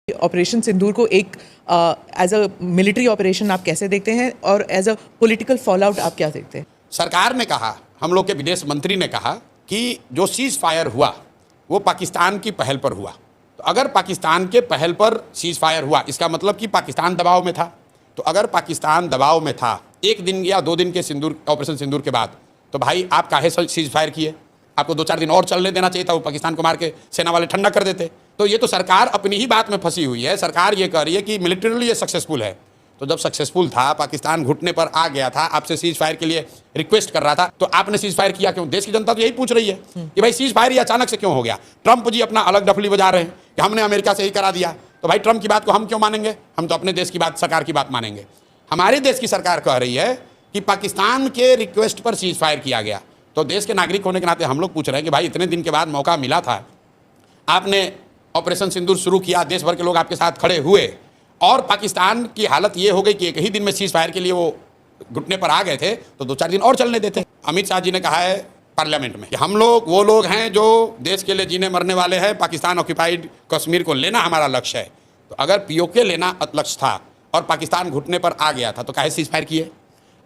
Operation सिंदूर को एक as a military operation आप कैसे देखते हैं और एज अ पॉलिटिकल फॉलआउट आप क्या देखते हैं? सरकार ने कहा, हम लोग के विदेश मंत्री ने कहा कि जो सीज फायर हुआ वो पाकिस्तान की पहल पर हुआ। तो अगर पाकिस्तान के पहल पर सीज फायर हुआ इसका मतलब कि पाकिस्तान दबाव में था। तो अगर पाकिस्तान दबाव में था 1 दिन या 2 दिन के ऑपरेशन सिंदूर के बाद, तो भाई आप काहे सीज फायर किए? आपको 2-4 दिन और चलने देना चाहिए था, वो पाकिस्तान को मार के सेना वाले ठंडा कर देते। तो ये तो सरकार अपनी ही बात में फंसी हुई है। सरकार ये कह रही है कि मिलिटरीली ये सक्सेसफुल है। तो जब सक्सेसफुल था, पाकिस्तान घुटने पर आ गया था, आपसे सीज फायर के लिए रिक्वेस्ट कर रहा था, तो आपने सीज फायर किया क्यों? देश की जनता तो यही पूछ रही है कि भाई सीज फायर ये अचानक से क्यों हो गया? ट्रंप जी अपना अलग डफली बजा रहे हैं कि हमने अमेरिका से ही करा दिया। तो भाई ट्रंप की बात को हम क्यों मानेंगे? हम तो अपने देश की बात, सरकार की बात मानेंगे। हमारे देश की सरकार कह रही है कि पाकिस्तान के रिक्वेस्ट पर सीज फायर किया गया। तो देश के नागरिक होने के नाते हम लोग पूछ रहे हैं कि भाई इतने दिन के बाद मौका मिला था, आपने ऑपरेशन सिंदूर शुरू किया, देश भर के लोग आपके साथ खड़े हुए और पाकिस्तान की हालत ये हो गई कि एक ही दिन में सीज फायर के लिए वो घुटने पर आ गए थे, तो 2-4 दिन और चलने देते। अमित शाह जी ने कहा है पार्लियामेंट में कि हम लोग वो लोग हैं जो देश के लिए जीने मरने वाले हैं, पाकिस्तान ऑक्यूपाइड कश्मीर को लेना हमारा लक्ष्य है। तो अगर पीओके लेना लक्ष्य था और पाकिस्तान घुटने पर आ गया था, तो काहे सीज फायर किए?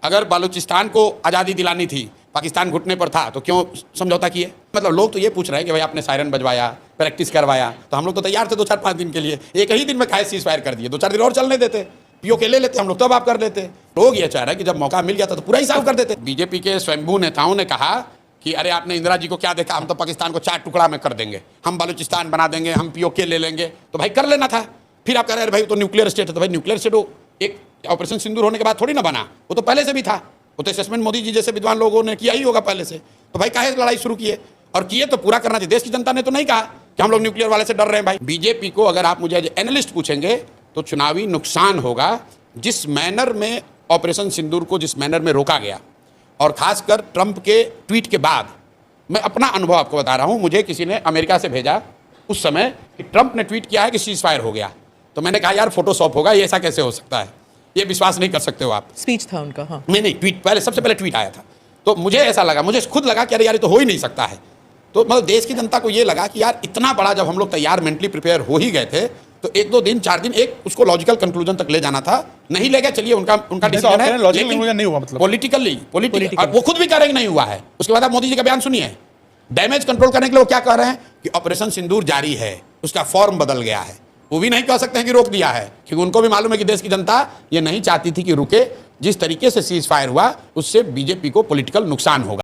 अगर बलूचिस्तान को आज़ादी दिलानी थी, पाकिस्तान घुटने पर था, तो क्यों समझौता किए? मतलब लोग तो ये पूछ रहे हैं कि भाई आपने सायरन बजवाया, प्रैक्टिस करवाया, तो हम लोग तो तैयार थे 2-4-5 दिन के लिए। एक ही दिन में काहे सीज फायर कर दिए? 2-4 दिन और चलने देते, पीओके ले लेते हम लोग, तब आप कर लेते। लोग ये चाह रहे हैं कि जब मौका मिल गया था तो पूरा हिसाब कर देते। बीजेपी के स्वयंभू नेताओं ने कहा कि अरे आपने इंदिरा जी को क्या देखा, हम तो पाकिस्तान को 4 टुकड़ा में कर देंगे, हम बलूचिस्तान बना देंगे, हम पीओके ले लेंगे। तो भाई कर लेना था। फिर आप कह रहे हैं भाई तो न्यूक्लियर स्टेट है। तो भाई न्यूक्लियर स्टेट वो एक ऑपरेशन सिंदूर होने के बाद थोड़ी ना बना, वो तो पहले से भी था। वो तो असेसमेंट मोदी जी जैसे विद्वान लोगों ने किया ही होगा पहले से। तो भाई काहे लड़ाई शुरू किए? और किए तो पूरा करना चाहिए। देश की जनता ने तो नहीं कहा कि हम लोग न्यूक्लियर वाले से डर रहे हैं। भाई बीजेपी को अगर आप मुझे एनालिस्ट पूछेंगे तो चुनावी नुकसान होगा जिस मैनर में ऑपरेशन सिंदूर को जिस मैनर में रोका गया, और खासकर ट्रंप के ट्वीट के बाद। मैं अपना अनुभव आपको बता रहा हूँ। मुझे किसी ने अमेरिका से भेजा उस समय कि ट्रंप ने ट्वीट किया है कि सीज फायर हो गया। तो मैंने कहा यार फोटोशॉप होगा, ये ऐसा कैसे हो सकता है? ये विश्वास नहीं कर सकते हो आप। स्पीच था उनका। हाँ नहीं, ट्वीट पहले, सबसे पहले ट्वीट आया था। तो मुझे ऐसा लगा, मुझे खुद लगा कि अरे यार ये तो हो ही नहीं सकता है। तो मतलब देश की जनता को ये लगा कि यार इतना बड़ा जब हम लोग तैयार मेंटली प्रिपेयर हो ही गए थे, तो 1-2 दिन 4 दिन एक उसको लॉजिकल कंक्लूजन तक ले जाना था। नहीं ले गया, चलिए उनका डिसीजन है, लेकिन नहीं हुआ। मतलब पॉलिटिकली वो खुद भी कह रहे हैं नहीं हुआ है। उसके बाद आप मोदी जी का बयान सुनिए। डैमेज कंट्रोल करने के लिए वो क्या कह रहे हैं कि ऑपरेशन सिंदूर जारी है, उसका फॉर्म बदल गया है। वो भी नहीं कह सकते हैं कि रोक दिया है, क्योंकि उनको भी मालूम है कि देश की जनता ये नहीं चाहती थी कि रुके। जिस तरीके से सीज फायर हुआ उससे बीजेपी को पॉलिटिकल नुकसान होगा।